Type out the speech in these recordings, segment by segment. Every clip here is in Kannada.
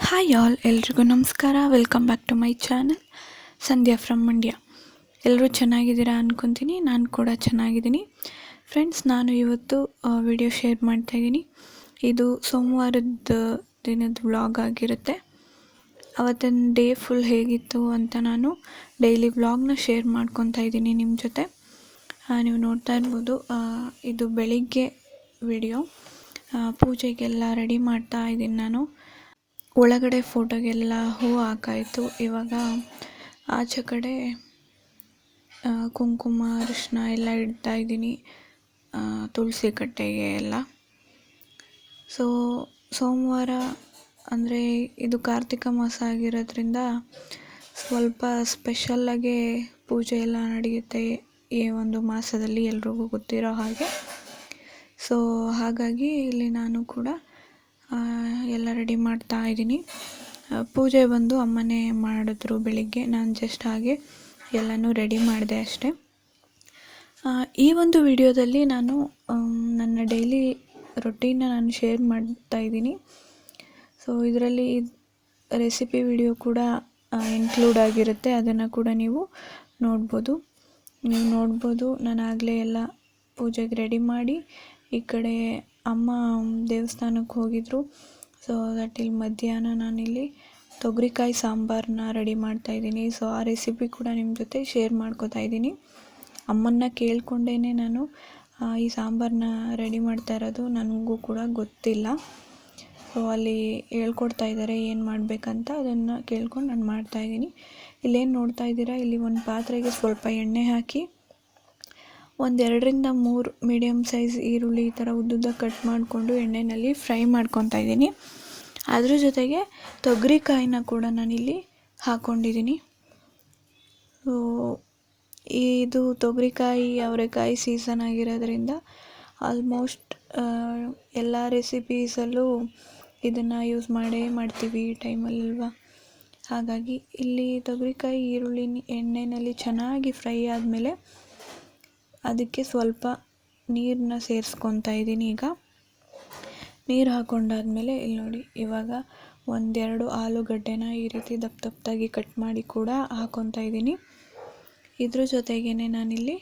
ಹಾಯ್ ಆಲ್, ಎಲ್ರಿಗೂ ನಮಸ್ಕಾರ. Welcome back to my channel Sandhya from Mandya. ಎಲ್ಲರೂ ಚೆನ್ನಾಗಿದ್ದೀರಾ ಅಂದ್ಕೊತೀನಿ. ನಾನು ಕೂಡ ಚೆನ್ನಾಗಿದ್ದೀನಿ ಫ್ರೆಂಡ್ಸ್. ನಾನು ಇವತ್ತು ವಿಡಿಯೋ ಶೇರ್ ಮಾಡ್ತಾಯಿದ್ದೀನಿ. ಇದು ಸೋಮವಾರದ ದಿನದ ವ್ಲಾಗ್ ಆಗಿರುತ್ತೆ. ಅವತ್ತಿನ ಡೇ ಫುಲ್ ಹೇಗಿತ್ತು ಅಂತ ನಾನು ಡೈಲಿ ವ್ಲಾಗ್ನ ಶೇರ್ ಮಾಡ್ಕೊತಾ ಇದ್ದೀನಿ ನಿಮ್ಮ ಜೊತೆ. ನೀವು ನೋಡ್ತಾ ಇರ್ಬೋದು, ಇದು ಬೆಳಿಗ್ಗೆ ವಿಡಿಯೋ. ಪೂಜೆಗೆಲ್ಲ ರೆಡಿ ಮಾಡ್ತಾ ಇದ್ದೀನಿ ನಾನು. ಒಳಗಡೆ ಫೋಟೋಗೆಲ್ಲ ಹೂವು ಹಾಕಾಯಿತು. ಇವಾಗ ಆಚೆ ಕಡೆ ಕುಂಕುಮ ಅರಿಶಿನ ಎಲ್ಲ ಇಡ್ತಾ ಇದ್ದೀನಿ, ತುಳಸಿ ಕಟ್ಟೆಗೆ ಎಲ್ಲ. ಸೋಮವಾರ ಅಂದರೆ ಇದು ಕಾರ್ತಿಕ ಮಾಸ ಆಗಿರೋದ್ರಿಂದ ಸ್ವಲ್ಪ ಸ್ಪೆಷಲ್ಲಾಗೆ ಪೂಜೆ ಎಲ್ಲ ನಡೆಯುತ್ತೆ ಈ ಒಂದು ಮಾಸದಲ್ಲಿ, ಎಲ್ರಿಗೂ ಗೊತ್ತಿರೋ ಹಾಗೆ. ಹಾಗಾಗಿ ಇಲ್ಲಿ ನಾನು ಕೂಡ ಎಲ್ಲ ರೆಡಿ ಮಾಡ್ತಾ ಇದ್ದೀನಿ. ಪೂಜೆ ಬಂದು ಅಮ್ಮನೇ ಮಾಡಿದ್ರು ಬೆಳಿಗ್ಗೆ. ನಾನು ಜಸ್ಟ್ ಹಾಗೆ ಎಲ್ಲನೂ ರೆಡಿ ಮಾಡಿದೆ ಅಷ್ಟೇ. ಈ ಒಂದು ವಿಡಿಯೋದಲ್ಲಿ ನಾನು ನನ್ನ ಡೈಲಿ ರೊಟೀನ್ನ ನಾನು ಶೇರ್ ಮಾಡ್ತಾ ಇದ್ದೀನಿ. ಇದರಲ್ಲಿ ರೆಸಿಪಿ ವಿಡಿಯೋ ಕೂಡ ಇನ್ಕ್ಲೂಡ್ ಆಗಿರುತ್ತೆ. ಅದನ್ನು ಕೂಡ ನೀವು ನೋಡ್ಬೋದು. ನಾನು ಆಗಲೇ ಎಲ್ಲ ಪೂಜೆಗೆ ರೆಡಿ ಮಾಡಿ ಈ ಕಡೆ ಅಮ್ಮ ದೇವಸ್ಥಾನಕ್ಕೆ ಹೋಗಿದ್ರು. ದಟ್ ಇಲ್ಲಿ ಮಧ್ಯಾಹ್ನ ನಾನಿಲ್ಲಿ ತೊಗರಿಕಾಯಿ ಸಾಂಬಾರನ್ನ ರೆಡಿ ಮಾಡ್ತಾಯಿದ್ದೀನಿ. ಆ ರೆಸಿಪಿ ಕೂಡ ನಿಮ್ಮ ಜೊತೆ ಶೇರ್ ಮಾಡ್ಕೋತಾ ಇದ್ದೀನಿ. ಅಮ್ಮನ್ನ ಕೇಳ್ಕೊಂಡೇ ನಾನು ಈ ಸಾಂಬಾರನ್ನ ರೆಡಿ ಮಾಡ್ತಾ ಇರೋದು. ನನಗೂ ಕೂಡ ಗೊತ್ತಿಲ್ಲ. ಅಲ್ಲಿ ಹೇಳ್ಕೊಡ್ತಾ ಇದ್ದಾರೆ ಏನು ಮಾಡಬೇಕಂತ. ಅದನ್ನು ಕೇಳ್ಕೊಂಡು ನಾನು ಮಾಡ್ತಾಯಿದ್ದೀನಿ. ಇಲ್ಲೇನು ನೋಡ್ತಾ ಇದ್ದೀರಾ, ಇಲ್ಲಿ ಒಂದು ಪಾತ್ರೆಗೆ ಸ್ವಲ್ಪ ಎಣ್ಣೆ ಹಾಕಿ 2-3 ಮೀಡಿಯಮ್ ಸೈಜ್ ಈರುಳ್ಳಿ ಈ ಥರ ಉದ್ದುದ್ದ ಕಟ್ ಮಾಡಿಕೊಂಡು ಎಣ್ಣೆಯಲ್ಲಿ ಫ್ರೈ ಮಾಡ್ಕೊತಾ ಇದ್ದೀನಿ. ಅದ್ರ ಜೊತೆಗೆ ತೊಗರಿಕಾಯಿನ ಕೂಡ ನಾನಿಲ್ಲಿ ಹಾಕ್ಕೊಂಡಿದ್ದೀನಿ. ಇದು ತೊಗರಿಕಾಯಿ ಅವರೆಕಾಯಿ ಸೀಸನ್ ಆಗಿರೋದ್ರಿಂದ ಆಲ್ಮೋಸ್ಟ್ ಎಲ್ಲ ರೆಸಿಪೀಸಲ್ಲೂ ಇದನ್ನು ಯೂಸ್ ಮಾಡ್ತೀವಿ ಈ ಟೈಮಲ್ಲಲ್ವ. ಹಾಗಾಗಿ ಇಲ್ಲಿ ತೊಗರಿಕಾಯಿ ಈರುಳ್ಳಿ ಎಣ್ಣೆಯಲ್ಲಿ ಚೆನ್ನಾಗಿ ಫ್ರೈ ಆದಮೇಲೆ ಅದಕ್ಕೆ ಸ್ವಲ್ಪ ನೀರನ್ನ ಸೇರಿಸ್ಕೊತಾ ಇದ್ದೀನಿ. ಈಗ ನೀರು ಹಾಕ್ಕೊಂಡಾದ್ಮೇಲೆ ಇಲ್ಲಿ ನೋಡಿ, ಇವಾಗ 1-2 ಆಲೂಗಡ್ಡೆನ ಈ ರೀತಿ ದಪ್ಪದಾಗಿ ಕಟ್ ಮಾಡಿ ಕೂಡ ಹಾಕ್ಕೊತಾ ಇದ್ದೀನಿ. ಇದ್ರ ಜೊತೆಗೇ ನಾನಿಲ್ಲಿ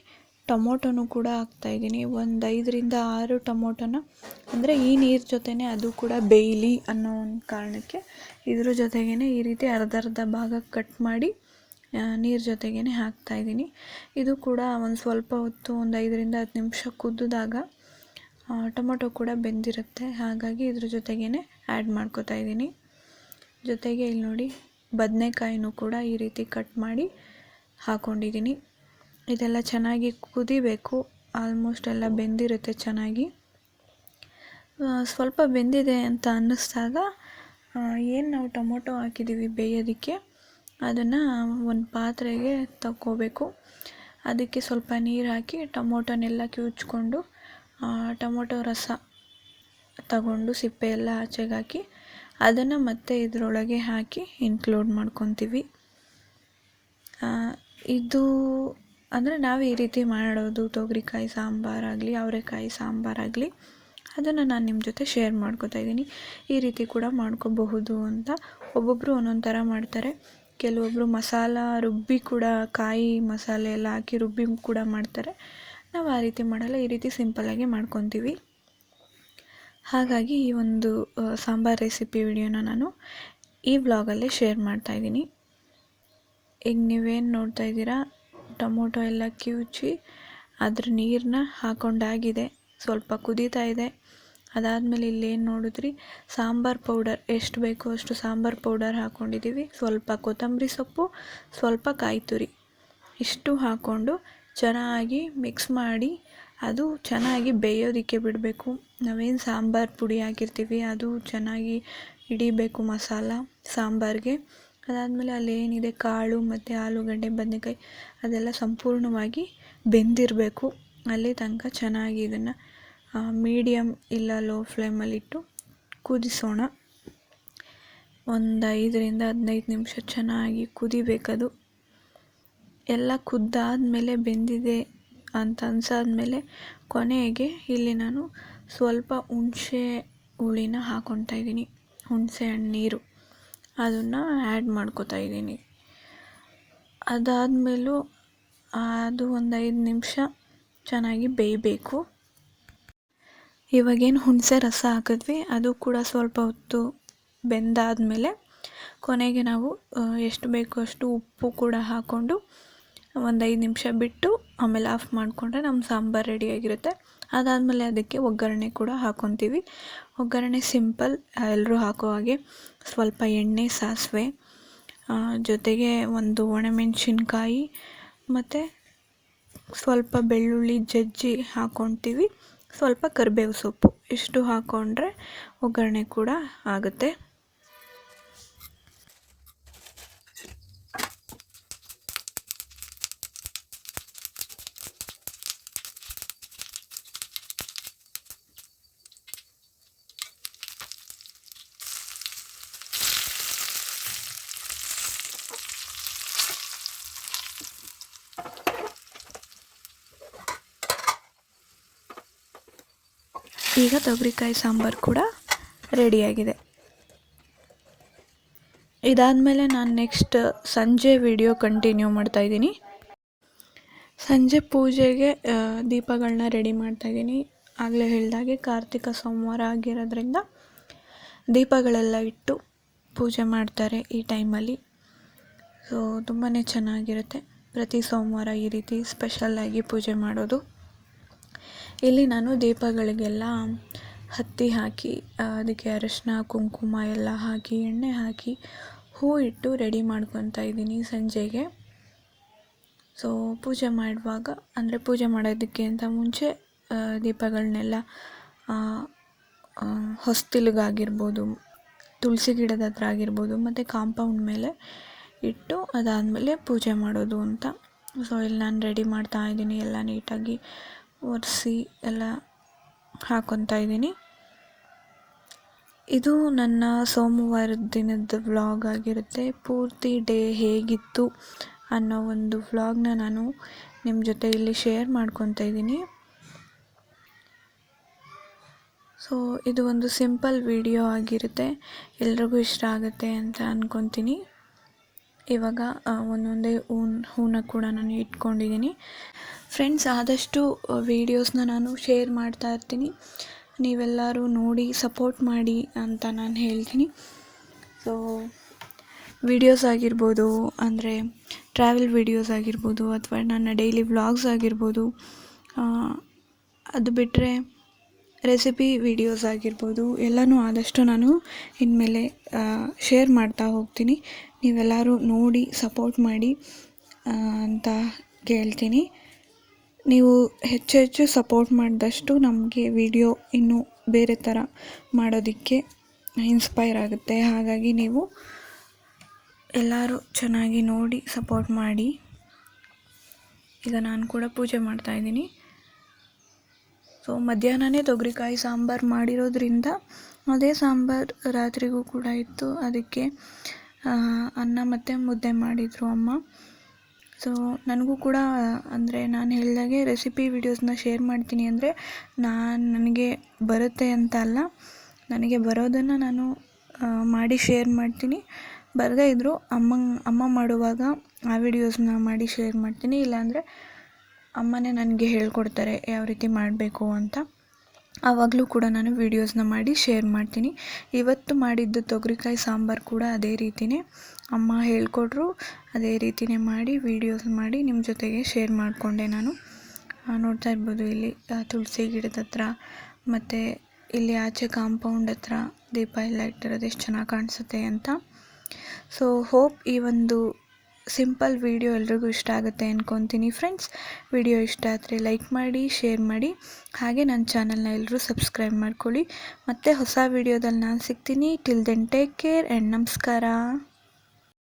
ಟೊಮೊಟೊನೂ ಕೂಡ ಹಾಕ್ತಾಯಿದ್ದೀನಿ. 5-6 ಟೊಮೊಟೊನ, ಅಂದರೆ ಈ ನೀರು ಜೊತೆನೇ ಅದು ಕೂಡ ಬೇಯಲಿ ಅನ್ನೋ ಒಂದು ಕಾರಣಕ್ಕೆ ಇದ್ರ ಜೊತೆಗೇ ಈ ರೀತಿ ಅರ್ಧ ಭಾಗ ಕಟ್ ಮಾಡಿ ನೀರು ಜೊತೆಗೇ ಹಾಕ್ತಾಯಿದ್ದೀನಿ. ಇದು ಕೂಡ ಒಂದು ಸ್ವಲ್ಪ ಹೊತ್ತು 5-10 ನಿಮಿಷ ಕುದ್ದಿದಾಗ ಟೊಮೊಟೊ ಕೂಡ ಬೆಂದಿರುತ್ತೆ. ಹಾಗಾಗಿ ಇದ್ರ ಜೊತೆಗೇ ಆ್ಯಡ್ ಮಾಡ್ಕೋತಾ ಇದ್ದೀನಿ. ಜೊತೆಗೆ ಇಲ್ಲಿ ನೋಡಿ, ಬದನೆಕಾಯಿನೂ ಕೂಡ ಈ ರೀತಿ ಕಟ್ ಮಾಡಿ ಹಾಕ್ಕೊಂಡಿದ್ದೀನಿ. ಇದೆಲ್ಲ ಚೆನ್ನಾಗಿ ಕುದಿಬೇಕು. ಆಲ್ಮೋಸ್ಟ್ ಎಲ್ಲ ಬೆಂದಿರುತ್ತೆ ಚೆನ್ನಾಗಿ. ಸ್ವಲ್ಪ ಬೆಂದಿದೆ ಅಂತ ಅನ್ನಿಸ್ದಾಗ ಏನು ನಾವು ಟೊಮೊಟೊ ಹಾಕಿದ್ದೀವಿ ಬೇಯೋದಕ್ಕೆ, ಅದನ್ನು ಒಂದು ಪಾತ್ರೆಗೆ ತಗೋಬೇಕು. ಅದಕ್ಕೆ ಸ್ವಲ್ಪ ನೀರು ಹಾಕಿ ಟೊಮೊಟೊನೆಲ್ಲ ಕಿವುಚ್ಕೊಂಡು ಟೊಮೊಟೊ ರಸ ತಗೊಂಡು ಸಿಪ್ಪೆ ಎಲ್ಲ ಆಚೆಗೆ ಹಾಕಿ ಅದನ್ನು ಮತ್ತೆ ಇದರೊಳಗೆ ಹಾಕಿ ಇನ್ಕ್ಲೂಡ್ ಮಾಡ್ಕೊತೀವಿ. ಇದು ಅಂದರೆ ನಾವು ಈ ರೀತಿ ಮಾಡೋದು, ತೊಗರಿಕಾಯಿ ಸಾಂಬಾರಾಗಲಿ ಅವರೆಕಾಯಿ ಸಾಂಬಾರಾಗಲಿ, ಅದನ್ನು ನಾನು ನಿಮ್ಮ ಜೊತೆ ಶೇರ್ ಮಾಡ್ಕೋತಾ ಇದ್ದೀನಿ. ಈ ರೀತಿ ಕೂಡ ಮಾಡ್ಕೋಬಹುದು ಅಂತ. ಒಬ್ಬೊಬ್ಬರು ಒಂದೊಂದು ಥರ ಮಾಡ್ತಾರೆ. ಕೆಲವೊಬ್ಬರು ಮಸಾಲ ರುಬ್ಬಿ ಕೂಡ, ಕಾಯಿ ಮಸಾಲೆ ಎಲ್ಲ ಹಾಕಿ ರುಬ್ಬಿ ಕೂಡ ಮಾಡ್ತಾರೆ. ನಾವು ಆ ರೀತಿ ಮಾಡಲ್ಲ, ಈ ರೀತಿ ಸಿಂಪಲ್ಲಾಗಿ ಮಾಡ್ಕೊತೀವಿ. ಹಾಗಾಗಿ ಈ ಒಂದು ಸಾಂಬಾರ್ ರೆಸಿಪಿ ವಿಡಿಯೋನ ನಾನು ಈ ವ್ಲಾಗಲ್ಲೇ ಶೇರ್ ಮಾಡ್ತಾಯಿದ್ದೀನಿ. ಈಗ ನೀವೇನು ನೋಡ್ತಾ ಇದ್ದೀರಾ, ಟೊಮೊಟೊ ಎಲ್ಲ ಕಿವುಚಿ ಅದ್ರ ನೀರನ್ನ ಹಾಕ್ಕೊಂಡಾಗಿದೆ, ಸ್ವಲ್ಪ ಕುದೀತಾ ಇದೆ. ಅದಾದಮೇಲೆ ಇಲ್ಲೇನು ನೋಡಿದ್ರಿ, ಸಾಂಬಾರು ಪೌಡರ್ ಎಷ್ಟು ಬೇಕೋ ಅಷ್ಟು ಸಾಂಬಾರು ಪೌಡರ್ ಹಾಕ್ಕೊಂಡಿದ್ದೀವಿ. ಸ್ವಲ್ಪ ಕೊತ್ತಂಬರಿ ಸೊಪ್ಪು, ಸ್ವಲ್ಪ ಕಾಯಿ ತುರಿ, ಇಷ್ಟು ಹಾಕ್ಕೊಂಡು ಚೆನ್ನಾಗಿ ಮಿಕ್ಸ್ ಮಾಡಿ ಅದು ಚೆನ್ನಾಗಿ ಬೇಯೋದಕ್ಕೆ ಬಿಡಬೇಕು. ನಾವೇನು ಸಾಂಬಾರು ಪುಡಿ ಹಾಕಿರ್ತೀವಿ ಅದು ಚೆನ್ನಾಗಿ ಹಿಡಿಬೇಕು ಮಸಾಲ ಸಾಂಬಾರಿಗೆ. ಅದಾದಮೇಲೆ ಅಲ್ಲೇನಿದೆ ಕಾಳು ಮತ್ತು ಆಲೂಗಡ್ಡೆ, ಬದನೆಕಾಯಿ ಅದೆಲ್ಲ ಸಂಪೂರ್ಣವಾಗಿ ಬೆಂದಿರಬೇಕು. ಅಲ್ಲಿ ತನಕ ಚೆನ್ನಾಗಿ ಇದನ್ನು ಮೀಡಿಯಮ್ ಇಲ್ಲ ಲೋ ಫ್ಲೇಮಲ್ಲಿಟ್ಟು ಕುದಿಸೋಣ. 5-15 ನಿಮಿಷ ಚೆನ್ನಾಗಿ ಕುದಿಬೇಕದು. ಎಲ್ಲ ಕುದ್ದಾದಮೇಲೆ ಬೆಂದಿದೆ ಅಂತ ಅನ್ಸಾದ್ಮೇಲೆ ಕೊನೆಗೆ ಇಲ್ಲಿ ನಾನು ಸ್ವಲ್ಪ ಹುಣಸೆ ಹುಳಿನ ಹಾಕ್ಕೊತಾ ಇದ್ದೀನಿ. ಹುಣಸೆ ಹಣ್ಣು ನೀರು ಅದನ್ನು ಆ್ಯಡ್ ಮಾಡ್ಕೋತಾ ಇದ್ದೀನಿ. ಅದಾದಮೇಲೂ ಅದು ಒಂದು 5 ನಿಮಿಷ ಚೆನ್ನಾಗಿ ಬೇಯಬೇಕು. ಇವಾಗೇನು ಹುಣಸೆ ರಸ ಹಾಕಿದ್ವಿ ಅದು ಕೂಡ ಸ್ವಲ್ಪ ಹೊತ್ತು ಬೆಂದಾದಮೇಲೆ ಕೊನೆಗೆ ನಾವು ಎಷ್ಟು ಬೇಕೋ ಅಷ್ಟು ಉಪ್ಪು ಕೂಡ ಹಾಕ್ಕೊಂಡು ಒಂದು 5 ನಿಮಿಷ ಬಿಟ್ಟು ಆಮೇಲೆ ಆಫ್ ಮಾಡಿಕೊಂಡ್ರೆ ನಮ್ಮ ಸಾಂಬಾರು ರೆಡಿಯಾಗಿರುತ್ತೆ. ಅದಾದಮೇಲೆ ಅದಕ್ಕೆ ಒಗ್ಗರಣೆ ಕೂಡ ಹಾಕ್ಕೊತೀವಿ. ಒಗ್ಗರಣೆ ಸಿಂಪಲ್, ಎಲ್ಲರೂ ಹಾಕೋ ಹಾಗೆ ಸ್ವಲ್ಪ ಎಣ್ಣೆ, ಸಾಸಿವೆ, ಜೊತೆಗೆ ಒಂದು ಒಣಮೆಣಸಿನ್ಕಾಯಿ ಮತ್ತು ಸ್ವಲ್ಪ ಬೆಳ್ಳುಳ್ಳಿ ಜಜ್ಜಿ ಹಾಕ್ಕೊತೀವಿ, ಸ್ವಲ್ಪ ಕರಿಬೇವು ಸೊಪ್ಪು, ಇಷ್ಟು ಹಾಕ್ಕೊಂಡ್ರೆ ಒಗ್ಗರಣೆ ಕೂಡ ಆಗುತ್ತೆ. ಈಗ ತೊಗರಿಕಾಯಿ ಸಾಂಬಾರು ಕೂಡ ರೆಡಿಯಾಗಿದೆ. ಇದಾದಮೇಲೆ ನಾನು ನೆಕ್ಸ್ಟ್ ಸಂಜೆ ವಿಡಿಯೋ ಕಂಟಿನ್ಯೂ ಮಾಡ್ತಾಯಿದ್ದೀನಿ. ಸಂಜೆ ಪೂಜೆಗೆ ದೀಪಗಳನ್ನ ರೆಡಿ ಮಾಡ್ತಾಯಿದ್ದೀನಿ. ಆಗಲೇ ಹೇಳಿದಾಗೆ ಕಾರ್ತಿಕ ಸೋಮವಾರ ಆಗಿರೋದ್ರಿಂದ ದೀಪಗಳೆಲ್ಲ ಇಟ್ಟು ಪೂಜೆ ಮಾಡ್ತಾರೆ ಈ ಟೈಮಲ್ಲಿ. ಸೊ ತುಂಬಾ ಚೆನ್ನಾಗಿರುತ್ತೆ ಪ್ರತಿ ಸೋಮವಾರ ಈ ರೀತಿ ಸ್ಪೆಷಲ್ಲಾಗಿ ಪೂಜೆ ಮಾಡೋದು. ಇಲ್ಲಿ ನಾನು ದೀಪಗಳಿಗೆಲ್ಲ ಹತ್ತಿ ಹಾಕಿ ಅದಕ್ಕೆ ಅರಿಶಿನ, ಕುಂಕುಮ ಎಲ್ಲ ಹಾಕಿ, ಎಣ್ಣೆ ಹಾಕಿ, ಹೂ ಇಟ್ಟು ರೆಡಿ ಮಾಡ್ಕೊತಾ ಇದ್ದೀನಿ ಸಂಜೆಗೆ. ಸೊ ಪೂಜೆ ಮಾಡುವಾಗ, ಅಂದರೆ ಪೂಜೆ ಮಾಡೋದಕ್ಕೆ ಅಂತ ಮುಂಚೆ ದೀಪಗಳನ್ನೆಲ್ಲ ಹೊಸ್ತಿಲಿಗಾಗಿರ್ಬೋದು, ತುಳಸಿ ಗಿಡದ ಹತ್ರ ಆಗಿರ್ಬೋದು, ಮತ್ತು ಕಾಂಪೌಂಡ್ ಮೇಲೆ ಇಟ್ಟು ಅದಾದಮೇಲೆ ಪೂಜೆ ಮಾಡೋದು ಅಂತ. ಸೊ ಇಲ್ಲಿ ನಾನು ರೆಡಿ ಮಾಡ್ತಾ ಇದ್ದೀನಿ, ಎಲ್ಲ ನೀಟಾಗಿ ಒರೆಸಿ ಎಲ್ಲ ಹಾಕ್ಕೊತಾ ಇದ್ದೀನಿ. ಇದು ನನ್ನ ಸೋಮವಾರದ ದಿನದ ವ್ಲಾಗ್ ಆಗಿರುತ್ತೆ. ಪೂರ್ತಿ ಡೇ ಹೇಗಿತ್ತು ಅನ್ನೋ ಒಂದು ವ್ಲಾಗ್ನ ನಾನು ನಿಮ್ಮ ಜೊತೆ ಇಲ್ಲಿ ಶೇರ್ ಮಾಡ್ಕೊತಾ ಇದ್ದೀನಿ. ಸೊ ಇದು ಒಂದು ಸಿಂಪಲ್ ವಿಡಿಯೋ ಆಗಿರುತ್ತೆ, ಎಲ್ರಿಗೂ ಇಷ್ಟ ಆಗುತ್ತೆ ಅಂತ ಅಂದ್ಕೊತೀನಿ. ಇವಾಗ ಒಂದೊಂದೇ ಹೂನ ಕೂಡ ನಾನು ಇಟ್ಕೊಂಡಿದ್ದೀನಿ. ಫ್ರೆಂಡ್ಸ್, ಆದಷ್ಟು ವೀಡಿಯೋಸ್ನ ನಾನು ಶೇರ್ ಮಾಡ್ತಾ ಇರ್ತೀನಿ, ನೀವೆಲ್ಲರೂ ನೋಡಿ ಸಪೋರ್ಟ್ ಮಾಡಿ ಅಂತ ನಾನು ಹೇಳ್ತೀನಿ. ಸೊ ವೀಡಿಯೋಸ್ ಆಗಿರ್ಬೋದು, ಅಂದರೆ ಟ್ರಾವೆಲ್ ವೀಡಿಯೋಸ್ ಆಗಿರ್ಬೋದು, ಅಥವಾ ನನ್ನ ಡೈಲಿ ವ್ಲಾಗ್ಸ್ ಆಗಿರ್ಬೋದು, ಅದು ಬಿಟ್ಟರೆ ರೆಸಿಪಿ ವೀಡಿಯೋಸ್ ಆಗಿರ್ಬೋದು, ಎಲ್ಲನೂ ಆದಷ್ಟು ನಾನು ಇನ್ಮೇಲೆ ಶೇರ್ ಮಾಡ್ತಾ ಹೋಗ್ತೀನಿ. ನೀವೆಲ್ಲರೂ ನೋಡಿ ಸಪೋರ್ಟ್ ಮಾಡಿ ಅಂತ ಕೇಳ್ತೀನಿ. ನೀವು ಹೆಚ್ಚು ಸಪೋರ್ಟ್ ಮಾಡಿದಷ್ಟು ನಮಗೆ ವಿಡಿಯೋ ಇನ್ನೂ ಬೇರೆ ಥರ ಮಾಡೋದಕ್ಕೆ ಇನ್ಸ್ಪೈರ್ ಆಗುತ್ತೆ. ಹಾಗಾಗಿ ನೀವು ಎಲ್ಲರೂ ಚೆನ್ನಾಗಿ ನೋಡಿ ಸಪೋರ್ಟ್ ಮಾಡಿ. ಈಗ ನಾನು ಕೂಡ ಪೂಜೆ ಮಾಡ್ತಾಯಿದ್ದೀನಿ. ಸೊ ಮಧ್ಯಾಹ್ನನೇ ತೊಗರಿಕಾಯಿ ಸಾಂಬಾರು ಮಾಡಿರೋದ್ರಿಂದ ಅದೇ ಸಾಂಬಾರು ರಾತ್ರಿಗೂ ಕೂಡ ಇತ್ತು. ಅದಕ್ಕೆ ಅನ್ನ ಮತ್ತು ಮುದ್ದೆ ಮಾಡಿದರು ಅಮ್ಮ. ಸೊ ನನಗೂ ಕೂಡ, ಅಂದರೆ ನಾನು ಹೇಳಿದಾಗೆ ರೆಸಿಪಿ ವೀಡಿಯೋಸ್ನ ಶೇರ್ ಮಾಡ್ತೀನಿ ಅಂದರೆ ನನಗೆ ಬರುತ್ತೆ ಅಂತ ಅಲ್ಲ, ನನಗೆ ಬರೋದನ್ನು ನಾನು ಮಾಡಿ ಶೇರ್ ಮಾಡ್ತೀನಿ. ಬರದೇ ಇದ್ದರೂ ಅಮ್ಮ ಮಾಡುವಾಗ ಆ ವಿಡಿಯೋಸ್ನ ಮಾಡಿ ಶೇರ್ ಮಾಡ್ತೀನಿ. ಇಲ್ಲಾಂದರೆ ಅಮ್ಮನೇ ನನಗೆ ಹೇಳ್ಕೊಡ್ತಾರೆ ಯಾವ ರೀತಿ ಮಾಡಬೇಕು ಅಂತ. ಆವಾಗಲೂ ಕೂಡ ನಾನು ವೀಡಿಯೋಸ್ನ ಮಾಡಿ ಶೇರ್ ಮಾಡ್ತೀನಿ. ಇವತ್ತು ಮಾಡಿದ್ದು ತೊಗರಿಕಾಯಿ ಸಾಂಬಾರು ಕೂಡ ಅದೇ ರೀತಿಯೇ ಅಮ್ಮ ಹೇಳ್ಕೊಟ್ರು, ಅದೇ ರೀತಿಯೇ ಮಾಡಿ ವೀಡಿಯೋಸ್ ಮಾಡಿ ನಿಮ್ಮ ಜೊತೆಗೆ ಶೇರ್ ಮಾಡಿಕೊಂಡೆ. ನಾನು ನೋಡ್ತಾ ಇರ್ಬೋದು ಇಲ್ಲಿ ತುಳಸಿ ಗಿಡದ ಹತ್ರ ಮತ್ತು ಇಲ್ಲಿ ಆಚೆ ಕಾಂಪೌಂಡ್ ಹತ್ರ ದೀಪ ಎಲ್ಲ ಇಟ್ಟಿರೋದು ಎಷ್ಟು ಚೆನ್ನಾಗಿ ಕಾಣಿಸುತ್ತೆ ಅಂತ. ಸೊ ಹೋಪ್ ಈ ಒಂದು ಸಿಂಪಲ್ ವಿಡಿಯೋ ಎಲ್ರಿಗೂ ಇಷ್ಟ ಆಗುತ್ತೆ ಅಂದ್ಕೊತೀನಿ. ಫ್ರೆಂಡ್ಸ್, ವಿಡಿಯೋ ಇಷ್ಟ ಆದರೆ ಲೈಕ್ ಮಾಡಿ, ಶೇರ್ ಮಾಡಿ, ಹಾಗೆ ನನ್ನ ಚಾನಲ್ನ ಎಲ್ಲರೂ ಸಬ್ಸ್ಕ್ರೈಬ್ ಮಾಡ್ಕೊಳ್ಳಿ. ಮತ್ತು ಹೊಸ ವಿಡಿಯೋದಲ್ಲಿ ನಾನು ಸಿಗ್ತೀನಿ. Till then take care and ನಮಸ್ಕಾರ.